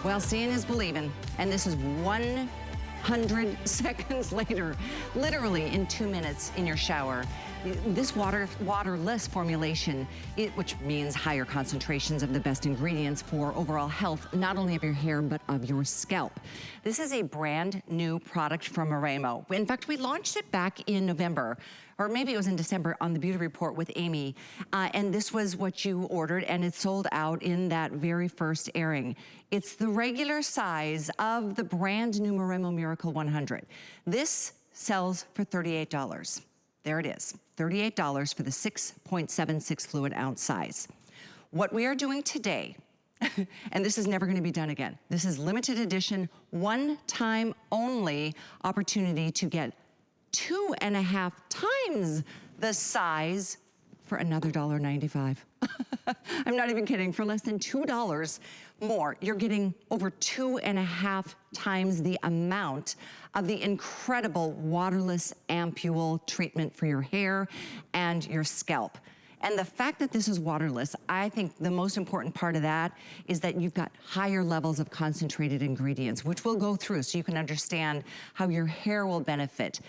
Well, seeing is believing, and this is 100 seconds later, literally in 2 minutes in your shower. This waterless formulation, which means higher concentrations of the best ingredients for overall health, not only of your hair, but of your scalp. This is a brand new product from Moremo. In fact, we launched it back in November, or maybe it was in December on the Beauty Report with Amy, and this was what you ordered, and it sold out in that very first airing. It's the regular size of the brand new Moremo Miracle 100. This sells for $38. There it is, $38 for the 6.76 fluid ounce size. What we are doing today, and this is never gonna be done again, this is limited edition, one time only opportunity to get 2.5 times the size for another $1.95. I'm not even kidding, for less than $2 more, you're getting over 2.5 times the amount of the incredible waterless ampoule treatment for your hair and your scalp. And the fact that this is waterless, I think the most important part of that is that you've got higher levels of concentrated ingredients, which we'll go through so you can understand how your hair will benefit,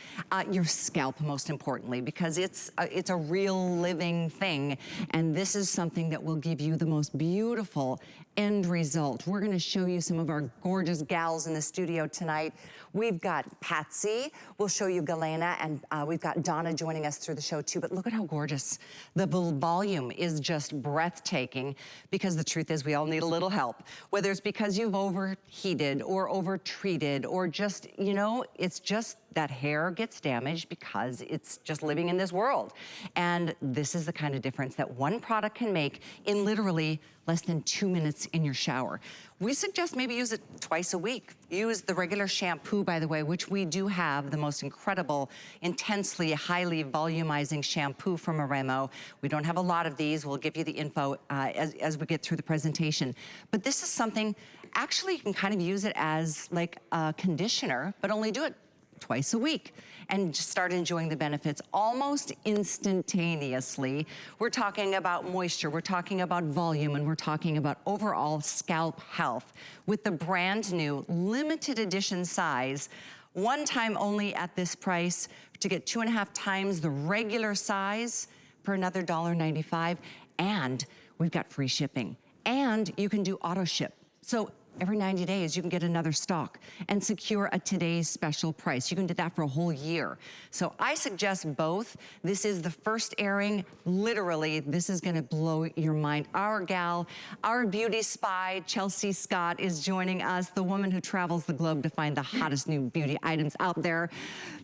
your scalp most importantly, because it's a real living thing. And this is something that will give you the most beautiful end result. We're gonna show you some of our gorgeous gals in the studio tonight. We've got Patsy, we'll show you Galena, and we've got Donna joining us through the show too, but look at how gorgeous. The volume is just breathtaking, because the truth is we all need a little help. Whether it's because you've overheated or overtreated, or just, you know, it's just that hair gets damaged because it's just living in this world. And this is the kind of difference that one product can make in literally less than 2 minutes in your shower. We suggest maybe use it twice a week. Use the regular shampoo, by the way, which we do have the most incredible, intensely, highly volumizing shampoo from Moremo. We don't have a lot of these. We'll give you the info as we get through the presentation. But this is something, actually you can kind of use it as like a conditioner, but only do it twice a week and just start enjoying the benefits almost instantaneously. We're talking about moisture, we're talking about volume, and we're talking about overall scalp health with the brand new limited edition size, one time only at this price, to get 2.5 times the regular size for another $1.95. And we've got free shipping, and you can do auto ship. So every 90 days, you can get another stock and secure a today's special price. You can do that for a whole year. So I suggest both. This is the first airing. Literally, this is gonna blow your mind. Our gal, our beauty spy, Chelsea Scott, is joining us, the woman who travels the globe to find the hottest new beauty items out there.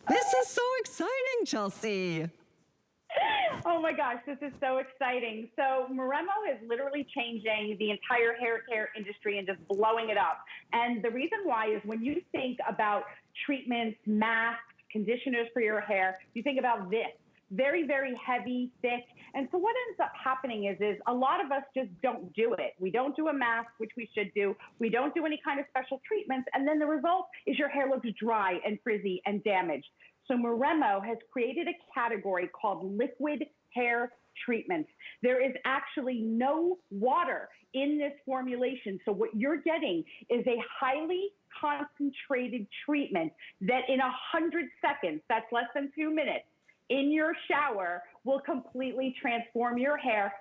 This is so exciting, Chelsea. Oh my gosh, this is so exciting. So Moremo is literally changing the entire hair care industry and just blowing it up. And the reason why is when you think about treatments, masks, conditioners for your hair, you think about this. Very, very heavy, thick. And so what ends up happening is a lot of us just don't do it. We don't do a mask, which we should do. We don't do any kind of special treatments. And then the result is your hair looks dry and frizzy and damaged. So Moremo has created a category called liquid hair treatments. There is actually no water in this formulation. So what you're getting is a highly concentrated treatment that in 100 seconds, that's less than 2 minutes, in your shower will completely transform your hair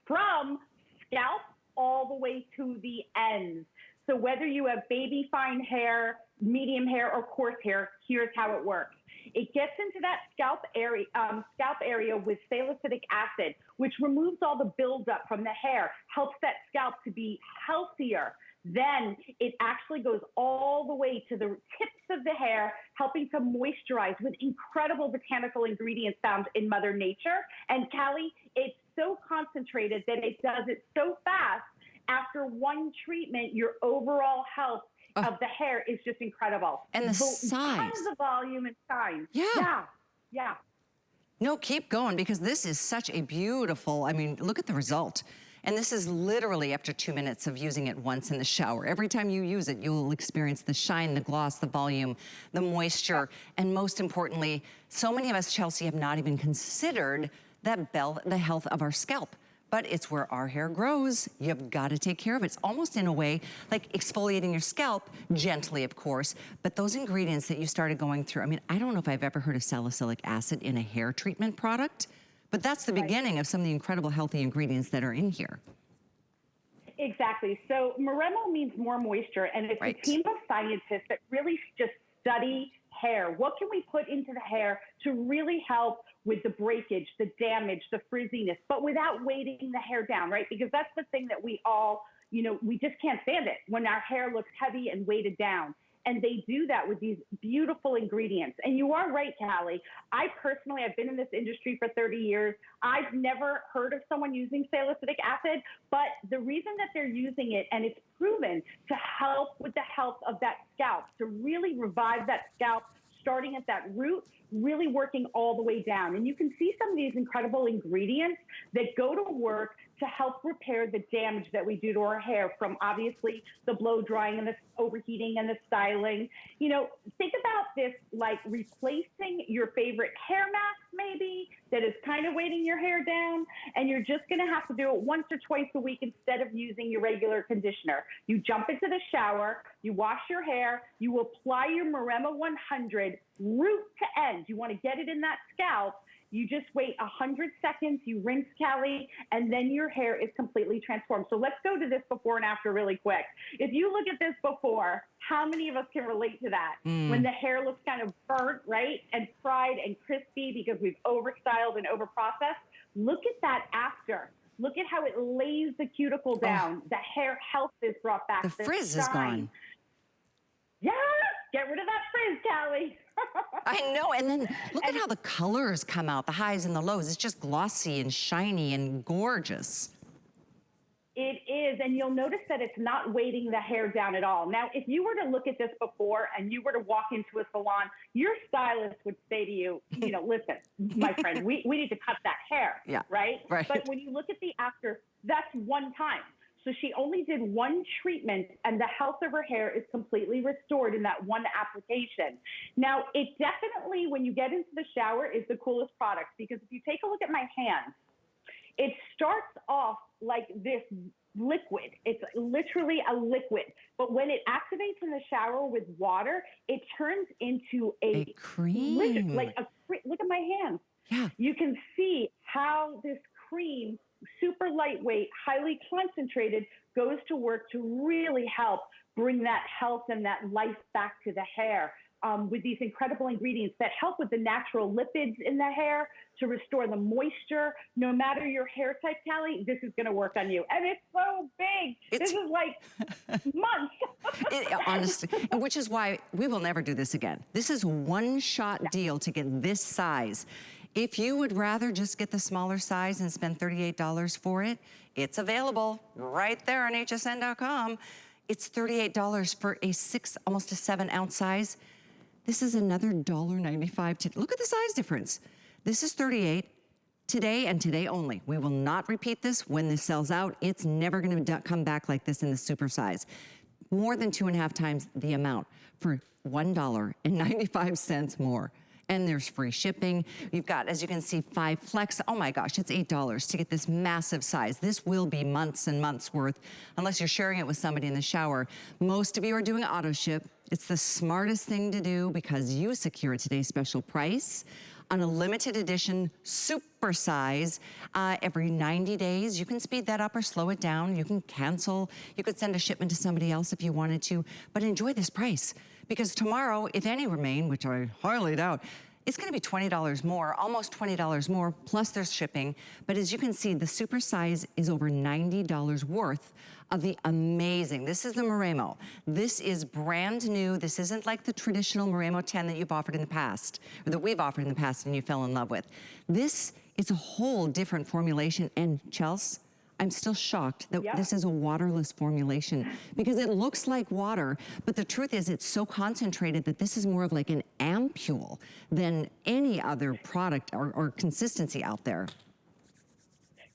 from scalp all the way to the ends. So whether you have baby fine hair, medium hair, or coarse hair, here's how it works. It gets into that scalp area with salicylic acid, which removes all the buildup from the hair, helps that scalp to be healthier. Then it actually goes all the way to the tips of the hair, helping to moisturize with incredible botanical ingredients found in Mother Nature. And Callie, it's so concentrated that it does it so fast. After one treatment, your overall health of the hair is just incredible. And the size. Tons of volume and size. Yeah. No, keep going, because this is such a beautiful, I mean, look at the result. And this is literally after 2 minutes of using it once in the shower. Every time you use it, you'll experience the shine, the gloss, the volume, the moisture, and most importantly, so many of us, Chelsea, have not even considered the health of our scalp. but it's where our hair grows. You've got to take care of it. It's almost in a way like exfoliating your scalp, gently of course, but those ingredients that you started going through, I mean, I don't know if I've ever heard of salicylic acid in a hair treatment product, but that's the beginning of some of the incredible healthy ingredients that are in here. Exactly. So Moremo means more moisture, and it's a team of scientists that really just study hair. What can we put into the hair to really help with the breakage, the damage, the frizziness, but without weighting the hair down, right? Because that's the thing that we all, you know, we just can't stand it when our hair looks heavy and weighted down. And they do that with these beautiful ingredients. And you are right, Callie. I've been in this industry for 30 years. I've never heard of someone using salicylic acid, but the reason that they're using it, and it's proven to help with the health of that scalp, to really revive that scalp, starting at that root, really working all the way down. And you can see some of these incredible ingredients that go to work to help repair the damage that we do to our hair from obviously the blow drying and the overheating and the styling. You know, think about this like replacing your favorite hair mask maybe that is kind of weighting your hair down, and you're just gonna have to do it once or twice a week instead of using your regular conditioner. You jump into the shower, you wash your hair, you apply your Moremo 100 root to end. You wanna get it in that scalp. You just wait 100 seconds, you rinse, Callie, and then your hair is completely transformed. So let's go to this before and after really quick. If you look at this before, how many of us can relate to that? When the hair looks kind of burnt, right, and fried and crispy because we've overstyled and overprocessed? Look at that after. Look at how it lays the cuticle down. The hair health is brought back. The frizz is gone. Yeah, get rid of that frizz, Callie. I know, and then look at how the colors come out, the highs and the lows. It's just glossy and shiny and gorgeous. It is, and you'll notice that it's not weighting the hair down at all. Now, if you were to look at this before and you were to walk into a salon, your stylist would say to you, you know, listen, my friend, we need to cut that hair, right? But when you look at the after, that's one time. So she only did one treatment, and the health of her hair is completely restored in that one application. Now, it definitely, when you get into the shower, is the coolest product, because if you take a look at my hands, it starts off like this liquid. It's literally a liquid. But when it activates in the shower with water, it turns into a cream. Look at my hands. Yeah. You can see how this cream, super lightweight, highly concentrated, goes to work to really help bring that health and that life back to the hair with these incredible ingredients that help with the natural lipids in the hair to restore the moisture. No matter your hair type, Callie, this is going to work on you. And it's so big. This is like months. Honestly, which is why we will never do this again. This is one shot deal to get this size. If you would rather just get the smaller size and spend $38 for it, it's available right there on hsn.com. It's $38 for a 6, almost a 7-ounce size. This is another $1.95. Look at the size difference. This is $38 today and today only. We will not repeat this when this sells out. It's never gonna come back like this in the super size. More than 2.5 times the amount for $1.95 more. And there's free shipping. You've got, as you can see, 5 flex. Oh my gosh, it's $8 to get this massive size. This will be months and months worth, unless you're sharing it with somebody in the shower. Most of you are doing auto ship. It's the smartest thing to do because you secure today's special price on a limited edition super size every 90 days. You can speed that up or slow it down. You can cancel. You could send a shipment to somebody else if you wanted to, but enjoy this price. Because tomorrow, if any remain, which I highly doubt, it's gonna be $20 more, almost $20 more, plus there's shipping. But as you can see, the super size is over $90 worth of the amazing, this is the Moremo. This is brand new. This isn't like the traditional Moremo 10 that you've offered in the past, or that we've offered in the past and you fell in love with. This is a whole different formulation, and Chelsea, I'm still shocked that this is a waterless formulation because it looks like water, but the truth is it's so concentrated that this is more of like an ampule than any other product or consistency out there.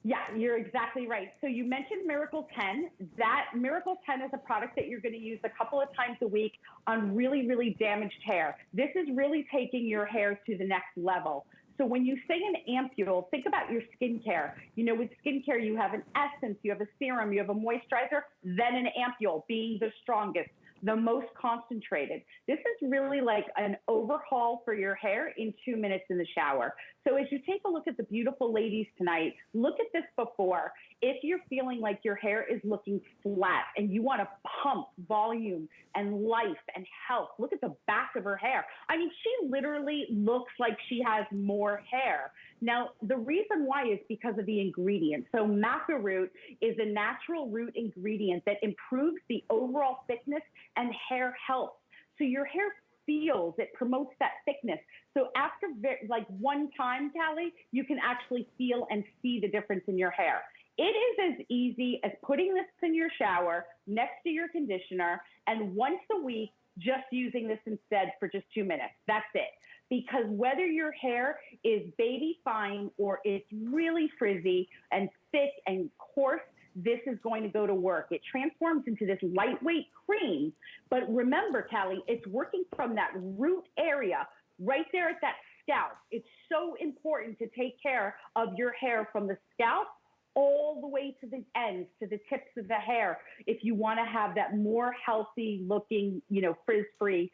Yeah, you're exactly right. So you mentioned Miracle 10. That Miracle 10 is a product that you're going to use a couple of times a week on really, really damaged hair. This is really taking your hair to the next level. So when you say an ampule, think about your skincare. You know, with skincare, you have an essence, you have a serum, you have a moisturizer, then an ampule being the strongest, the most concentrated. This is really like an overhaul for your hair in 2 minutes in the shower. So as you take a look at the beautiful ladies tonight, look at this before. If you're feeling like your hair is looking flat and you want to pump volume and life and health, look at the back of her hair. I mean, she literally looks like she has more hair. Now, the reason why is because of the ingredients. So maca root is a natural root ingredient that improves the overall thickness and hair health. So your hair feels, it promotes that thickness. So after like one time, Callie, you can actually feel and see the difference in your hair. It is as easy as putting this in your shower next to your conditioner and once a week, just using this instead for just 2 minutes. That's it. Because whether your hair is baby fine or it's really frizzy and thick and coarse, this is going to go to work. It transforms into this lightweight cream. But remember, Callie, it's working from that root area right there at that scalp. It's so important to take care of your hair from the scalp all the way to the ends, to the tips of the hair, if you want to have that more healthy looking, you know, frizz-free,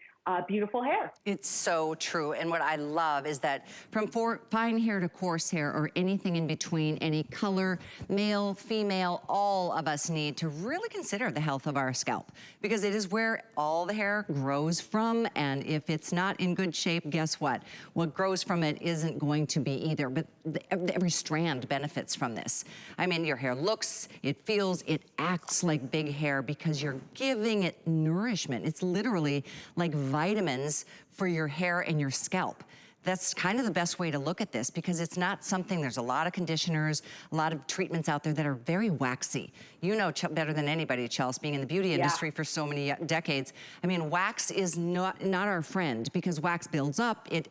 beautiful hair. It's so true. And what I love is that from fine hair to coarse hair or anything in between, any color, male, female, all of us need to really consider the health of our scalp because it is where all the hair grows from. And if it's not in good shape, guess what? What grows from it isn't going to be either. But every strand benefits from this. I mean, your hair looks, it feels, it acts like big hair because you're giving it nourishment. It's literally like vitamins for your hair and your scalp. That's kind of the best way to look at this because it's not something, there's a lot of conditioners, a lot of treatments out there that are very waxy. You know better than anybody, Chelsea, being in the beauty industry for so many decades. I mean, wax is not our friend because wax builds up, it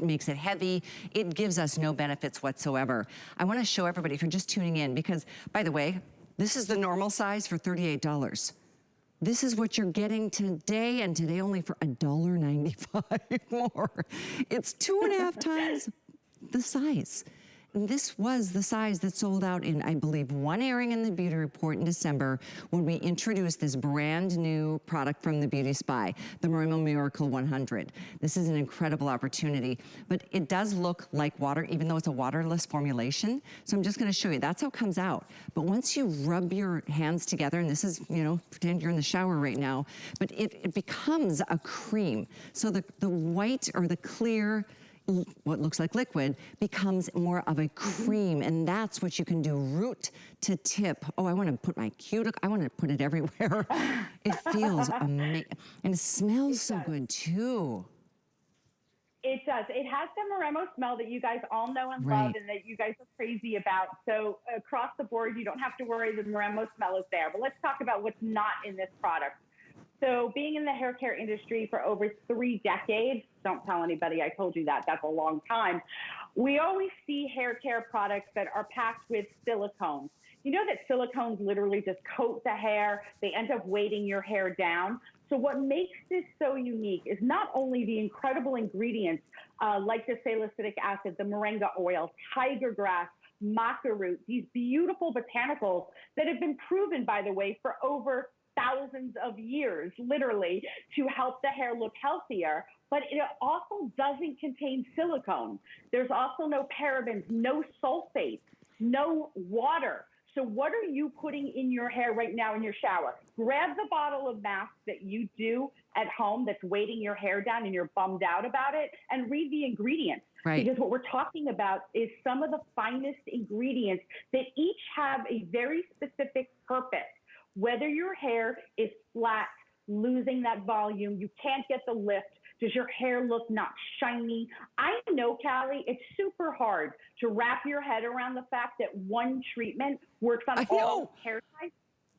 makes it heavy. It gives us no benefits whatsoever. I wanna show everybody if you're just tuning in because, by the way, this is the normal size for $38. This is what you're getting today, and today only for $1.95 more. It's 2.5 times the size. And this was the size that sold out in, I believe, one airing in the Beauty Report in December when we introduced this brand new product from the Beauty Spy, the Moremo Miracle 100. This is an incredible opportunity, but it does look like water, even though it's a waterless formulation. So I'm just gonna show you, that's how it comes out. But once you rub your hands together, and this is, you know, pretend you're in the shower right now, but it becomes a cream. So the white or the clear, what looks like liquid becomes more of a cream, and that's what you can do root to tip. Oh, I want to put my cuticle, I want to put it everywhere. It feels amazing, and it smells so good too. It does. It has the Moremo smell that you guys all know and love and that you guys are crazy about. So across the board, you don't have to worry, the Moremo smell is there. But let's talk about what's not in this product. So being in the hair care industry for over 3 decades, don't tell anybody I told you that, that's a long time. We always see hair care products that are packed with silicones. You know that silicones literally just coat the hair, they end up weighting your hair down. So what makes this so unique is not only the incredible ingredients like the salicylic acid, the moringa oil, tiger grass, maca root, these beautiful botanicals that have been proven, by the way, for over thousands of years, literally, to help the hair look healthier, but it also doesn't contain silicone. There's also no parabens, no sulfates, no water. So what are you putting in your hair right now in your shower? Grab the bottle of mask that you do at home that's weighting your hair down and you're bummed out about it, and read the ingredients. Because what we're talking about is some of the finest ingredients that each have a very specific purpose. Whether your hair is flat, losing that volume, you can't get the lift, does your hair look not shiny? I know, Callie, it's super hard to wrap your head around the fact that one treatment works on all hair types.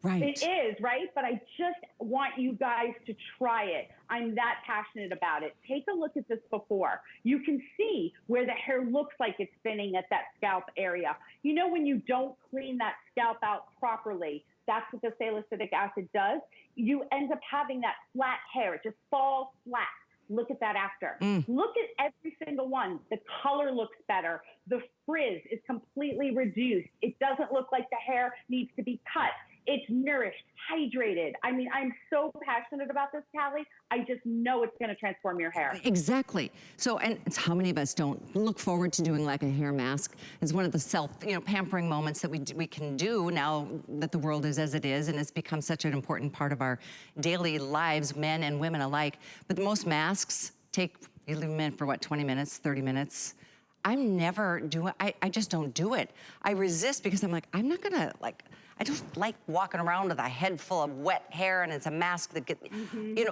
It is, right? But I just want you guys to try it. I'm that passionate about it. Take a look at this before. You can see where the hair looks like it's thinning at that scalp area. You know, when you don't clean that scalp out properly, that's what the salicylic acid does. You end up having that flat hair. It just falls flat. Look at that after. Look at every single one. The color looks better. The frizz is completely reduced. It doesn't look like the hair needs to be cut. It's nourished, hydrated. I mean, I'm so passionate about this, Callie. I just know it's going to transform your hair. Exactly. So, and it's how many of us don't look forward to doing like a hair mask? It's one of the pampering moments that we can do now that the world is as it is, and it's become such an important part of our daily lives, men and women alike. But most masks take, you leave them in for what, 20 minutes, 30 minutes? I'm never doing, I just don't do it. I resist because I'm like, I'm not gonna I don't like walking around with a head full of wet hair and it's a mask that gets,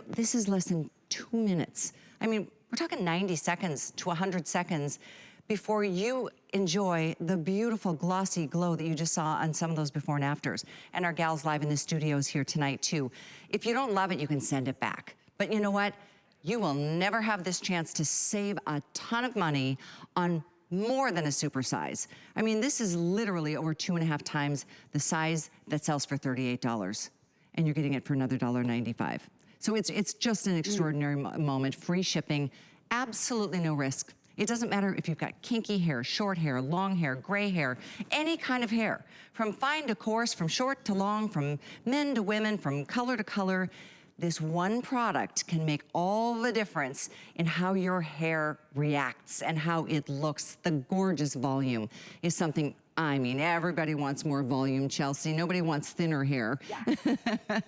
this is less than 2 minutes. I mean, we're talking 90 seconds to 100 seconds before you enjoy the beautiful glossy glow that you just saw on some of those before and afters. And our gals live in the studios here tonight too. If you don't love it, you can send it back. But you know what? You will never have this chance to save a ton of money on more than a supersize. I mean, this is literally over 2.5 times the size that sells for $38, and you're getting it for another $1.95. So it's just an extraordinary moment. Free shipping, absolutely no risk. It doesn't matter if you've got kinky hair, short hair, long hair, gray hair, any kind of hair, from fine to coarse, from short to long, from men to women, from color to color. This one product can make all the difference in how your hair reacts and how it looks. The gorgeous volume is something, I mean, everybody wants more volume, Chelsea. Nobody wants thinner hair. Yeah.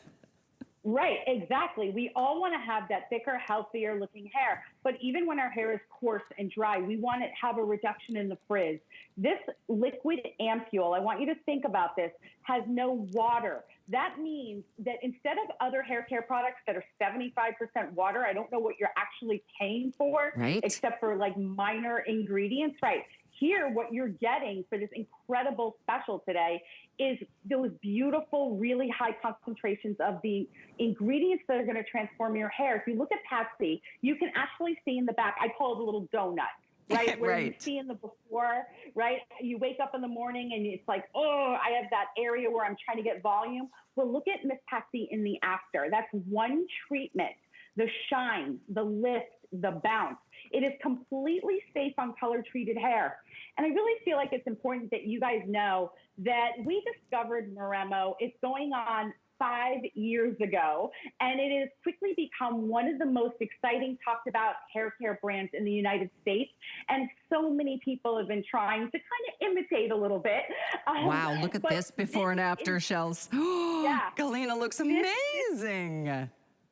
Right, exactly. We all want to have that thicker, healthier looking hair. But even when our hair is coarse and dry, we want to have a reduction in the frizz. This liquid ampule, I want you to think about this, has no water. That means that instead of other hair care products that are 75% water, I don't know what you're actually paying for, right, except for like minor ingredients, right? Here, what you're getting for this incredible special today is those beautiful, really high concentrations of the ingredients that are going to transform your hair. If you look at Patsy, you can actually see in the back, I call it a little donut, right? Where right, you see in the before, right? You wake up in the morning and it's like, oh, I have that area where I'm trying to get volume. Well, look at Miss Patsy in the after. That's one treatment. The shine, the lift, the bounce. It is completely safe on color-treated hair. And I really feel like it's important that you guys know that we discovered Moremo. It's going on 5 years ago, and it has quickly become one of the most exciting, talked about hair care brands in the United States. And so many people have been trying to kind of imitate a little bit. Wow, look at this before and after, Shells. Yeah. Galena looks amazing.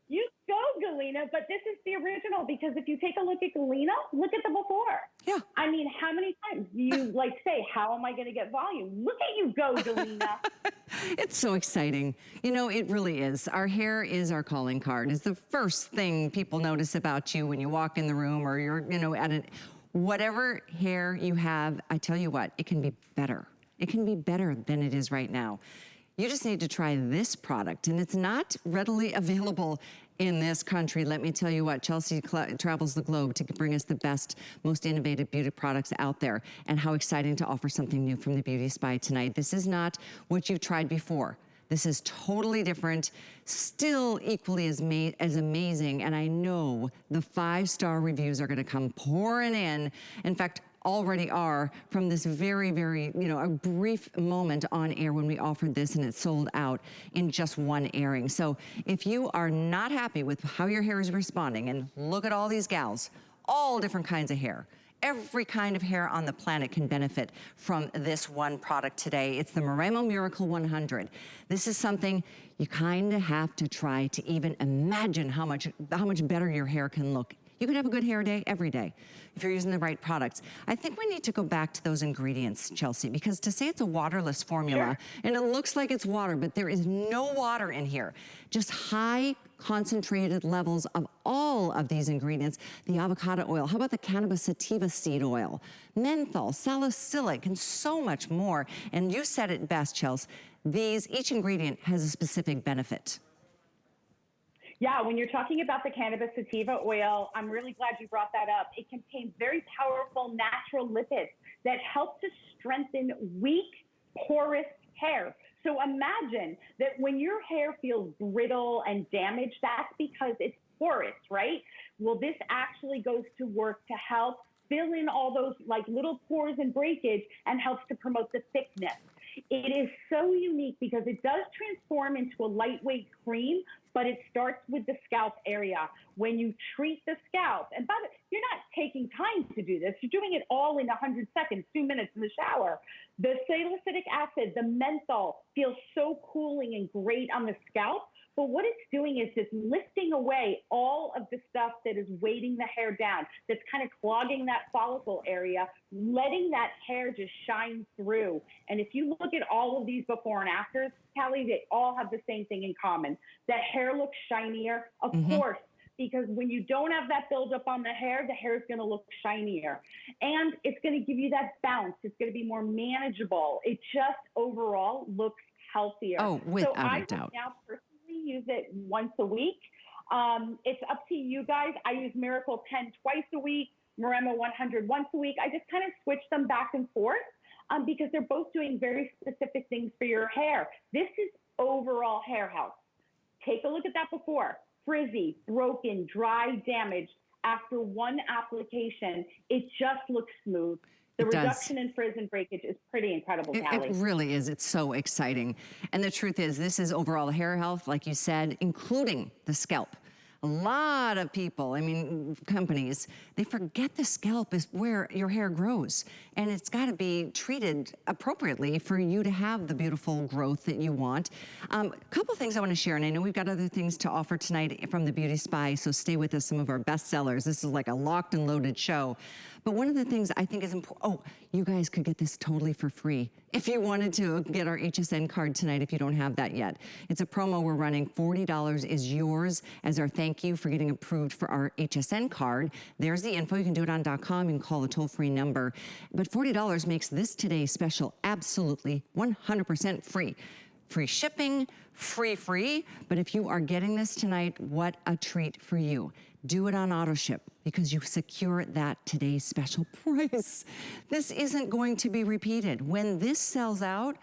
You go, Galena, but this is the original, because if you take a look at Galena, look at the before. Yeah. I mean, how many times do you say, how am I going to get volume? Look at you go, Galena. It's so exciting. You know, it really is. Our hair is our calling card. It's the first thing people notice about you when you walk in the room or you're, at it. Whatever hair you have, I tell you what, it can be better. It can be better than it is right now. You just need to try this product, and it's not readily available in this country. Let me tell you what, Chelsea travels the globe to bring us the best, most innovative beauty products out there, and how exciting to offer something new from the Beauty Spy tonight. This is not what you've tried before. This is totally different, still equally as amazing, and I know the 5-star reviews are gonna come pouring in. In fact, already are from this very, very, a brief moment on air when we offered this and it sold out in just one airing. So if you are not happy with how your hair is responding, and look at all these gals, all different kinds of hair, every kind of hair on the planet can benefit from this one product today. It's the Moremo Miracle 100. This is something you kind of have to try to even imagine how much better your hair can look. You can have a good hair day every day if you're using the right products. I think we need to go back to those ingredients, Chelsea, because to say it's a waterless formula, and it looks like it's water, but there is no water in here. Just high concentrated levels of all of these ingredients. The avocado oil, how about the Cannabis Sativa seed oil, menthol, salicylic, and so much more. And you said it best, Chelsea, each ingredient has a specific benefit. Yeah, when you're talking about the Cannabis Sativa oil, I'm really glad you brought that up. It contains very powerful natural lipids that help to strengthen weak, porous hair. So imagine that when your hair feels brittle and damaged, that's because it's porous, right? Well, this actually goes to work to help fill in all those like little pores and breakage and helps to promote the thickness. It is so unique because it does transform into a lightweight cream, but it starts with the scalp area. When you treat the scalp, and by the way, you're not taking time to do this, you're doing it all in 100 seconds, 2 minutes in the shower. The salicylic acid, the menthol feels so cooling and great on the scalp. But what it's doing is just lifting away all of the stuff that is weighting the hair down, that's kind of clogging that follicle area, letting that hair just shine through. And if you look at all of these before and afters, Callie, they all have the same thing in common. That hair looks shinier, of course, because when you don't have that buildup on the hair is going to look shinier. And it's going to give you that bounce. It's going to be more manageable. It just overall looks healthier. Oh, without a doubt. Now personally use it once a week. It's up to you guys. I use Miracle 10 twice a week, Moremo 100 once a week. I just kind of switch them back and forth because they're both doing very specific things for your hair. This is overall hair health. Take a look at that before. Frizzy, broken, dry, damaged. After one application, it just looks smooth. The reduction in frizz and breakage is pretty incredible, Callie. It really is. It's so exciting. And the truth is, this is overall hair health, like you said, including the scalp. A lot of people, I mean, companies, they forget the scalp is where your hair grows. And it's got to be treated appropriately for you to have the beautiful growth that you want. A couple things I want to share, and I know we've got other things to offer tonight from the Beauty Spy, so stay with us, some of our best sellers. This is like a locked and loaded show. But one of the things I think is important, you guys could get this totally for free if you wanted to get our HSN card tonight if you don't have that yet. It's a promo we're running. $40 is yours as our thank you for getting approved for our HSN card. There's the info. You can do it on .com. You can call a toll-free number. But $40 makes this today's special absolutely 100% free. Free shipping, free. But if you are getting this tonight, what a treat for you. Do it on auto ship because you secure that today's special price. This isn't going to be repeated. When this sells out,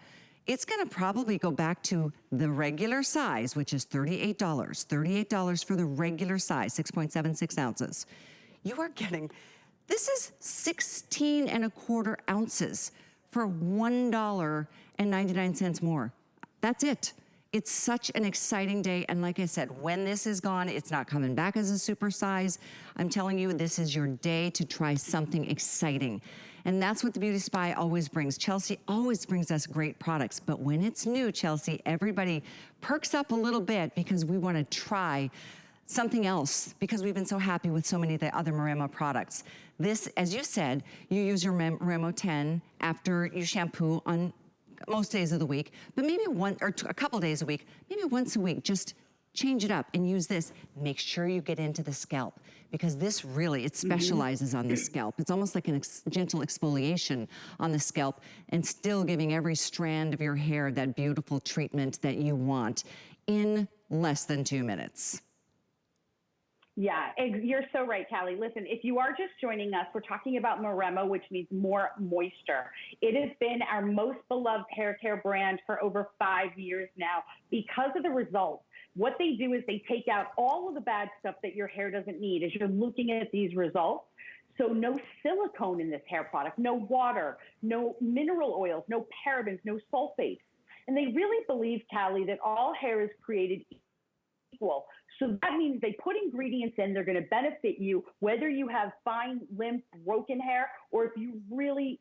it's gonna probably go back to the regular size, which is $38. $38 for the regular size, 6.76 ounces. You are getting, this is 16.25 ounces for $1.99 more. That's it. It's such an exciting day, and like I said, when this is gone, it's not coming back as a supersize. I'm telling you, this is your day to try something exciting. And that's what the Beauty Spy always brings. Chelsea always brings us great products, but when it's new, Chelsea, everybody perks up a little bit because we want to try something else because we've been so happy with so many of the other Moremo products. This, as you said, you use your Moremo 10 after you shampoo on most days of the week, but maybe a couple days a week, maybe once a week, just change it up and use this. Make sure you get into the scalp because this really, it specializes on the scalp. It's almost like a gentle exfoliation on the scalp and still giving every strand of your hair that beautiful treatment that you want in less than 2 minutes. Yeah, you're so right, Callie. Listen, if you are just joining us, we're talking about Moremo, which means more moisture. It has been our most beloved hair care brand for over 5 years now because of the results. What they do is they take out all of the bad stuff that your hair doesn't need as you're looking at these results. So no silicone in this hair product, no water, no mineral oils, no parabens, no sulfates. And they really believe, Callie, that all hair is created equal. So that means they put ingredients in, they're going to benefit you, whether you have fine, limp, broken hair, or if you really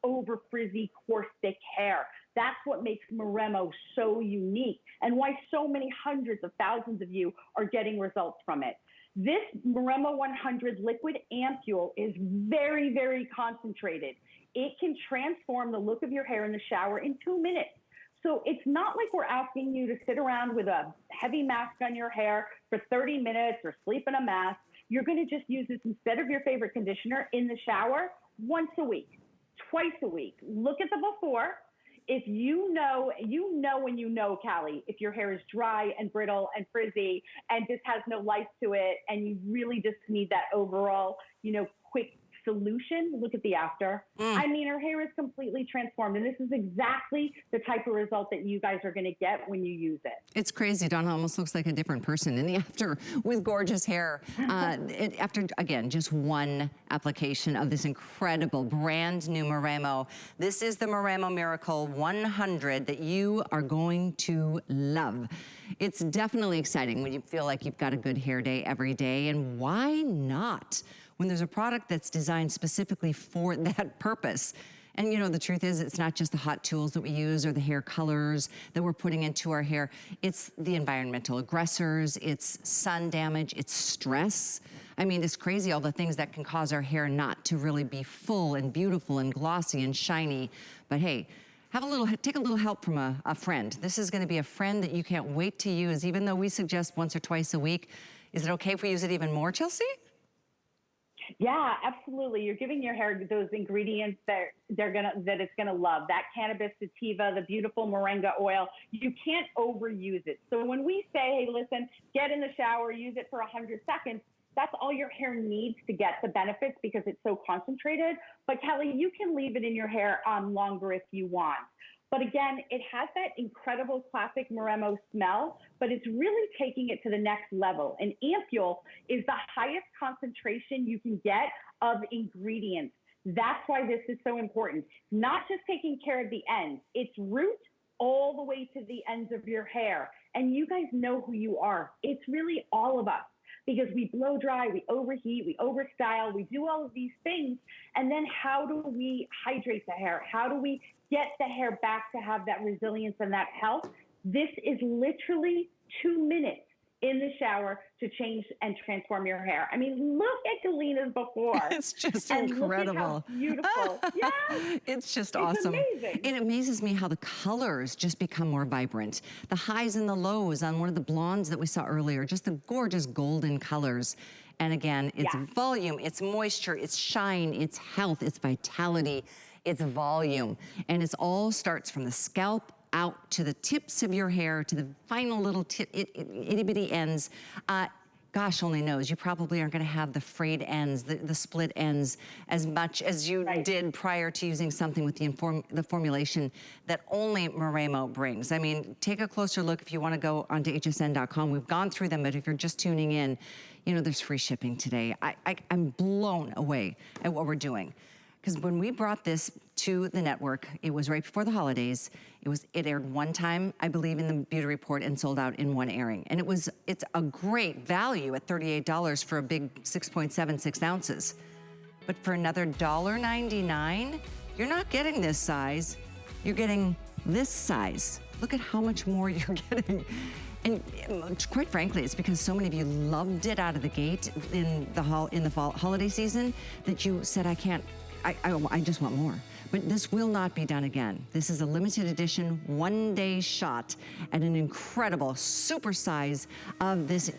over frizzy, coarse, thick hair. That's what makes Moremo so unique and why so many hundreds of thousands of you are getting results from it. This Moremo 100 liquid ampule is very, very concentrated. It can transform the look of your hair in the shower in 2 minutes. So it's not like we're asking you to sit around with a heavy mask on your hair for 30 minutes or sleep in a mask. You're going to just use this instead of your favorite conditioner in the shower once a week, twice a week. Look at the before. If you know when you know, Callie, if your hair is dry and brittle and frizzy and just has no life to it and you really just need that overall, quick solution, look at the after. I mean, her hair is completely transformed. And this is exactly the type of result that you guys are going to get when you use it. It's crazy. Donna almost looks like a different person in the after with gorgeous hair. After, again, just one application of this incredible brand new Moremo. This is the Moremo Miracle 100 that you are going to love. It's definitely exciting when you feel like you've got a good hair day every day, and why not when there's a product that's designed specifically for that purpose? And you know, the truth is, it's not just the hot tools that we use or the hair colors that we're putting into our hair. It's the environmental aggressors, it's sun damage, it's stress. I mean, it's crazy all the things that can cause our hair not to really be full and beautiful and glossy and shiny. But hey, take a little help from a friend. This is gonna be a friend that you can't wait to use, even though we suggest once or twice a week. Is it okay if we use it even more, Chelsea? Yeah, absolutely. You're giving your hair those ingredients that it's gonna love. That cannabis sativa, the beautiful moringa oil. You can't overuse it. So when we say, hey, listen, get in the shower, use it for 100 seconds, that's all your hair needs to get the benefits because it's so concentrated. But Kelly, you can leave it in your hair longer if you want. But again, it has that incredible classic Moremo smell, but it's really taking it to the next level. And Ampoule is the highest concentration you can get of ingredients. That's why this is so important. Not just taking care of the ends, it's root all the way to the ends of your hair. And you guys know who you are. It's really all of us. Because we blow dry, we overheat, we overstyle, we do all of these things. And then how do we hydrate the hair? How do we get the hair back to have that resilience and that health? This is literally 2 minutes in the shower to change and transform your hair. I mean, look at Galina's before. It's just and incredible. Look at how beautiful. Yeah. It's just awesome. It's amazing. It amazes me how the colors just become more vibrant. The highs and the lows on one of the blondes that we saw earlier, just the gorgeous golden colors. And again, it's volume, it's moisture, it's shine, it's health, it's vitality, it's volume. And it all starts from the scalp out to the tips of your hair, to the final little itty bitty ends. Gosh only knows, you probably aren't gonna have the frayed ends, the split ends as much as you did prior to using something with the formulation that only Moremo brings. I mean, take a closer look if you wanna go onto hsn.com. We've gone through them, but if you're just tuning in, you know, there's free shipping today. I'm blown away at what we're doing. Because when we brought this to the network, it was right before the holidays. It aired one time, I believe, in the Beauty Report and sold out in one airing. And it's a great value at $38 for a big 6.76 ounces. But for another $1.99, you're not getting this size, you're getting this size. Look at how much more you're getting. And quite frankly, it's because so many of you loved it out of the gate in the fall holiday season that you said, I just want more. But this will not be done again. This is a limited edition, one-day shot at an incredible super size of this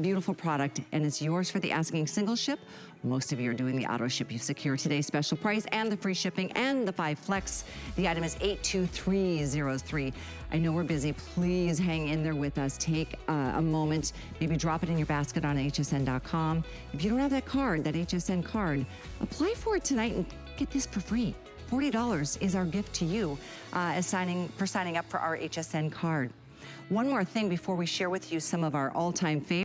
beautiful product, and it's yours for the asking. Single ship. Most of you are doing the auto ship. You secure today's special price and the free shipping and the 5 flex. The item is 82303. I know we're busy. Please hang in there with us. Take a moment, maybe drop it in your basket on hsn.com. If you don't have that card, that HSN card, apply for it tonight and get this for free. $40 is our gift to you for signing up for our HSN card. One more thing before we share with you some of our all-time favorites.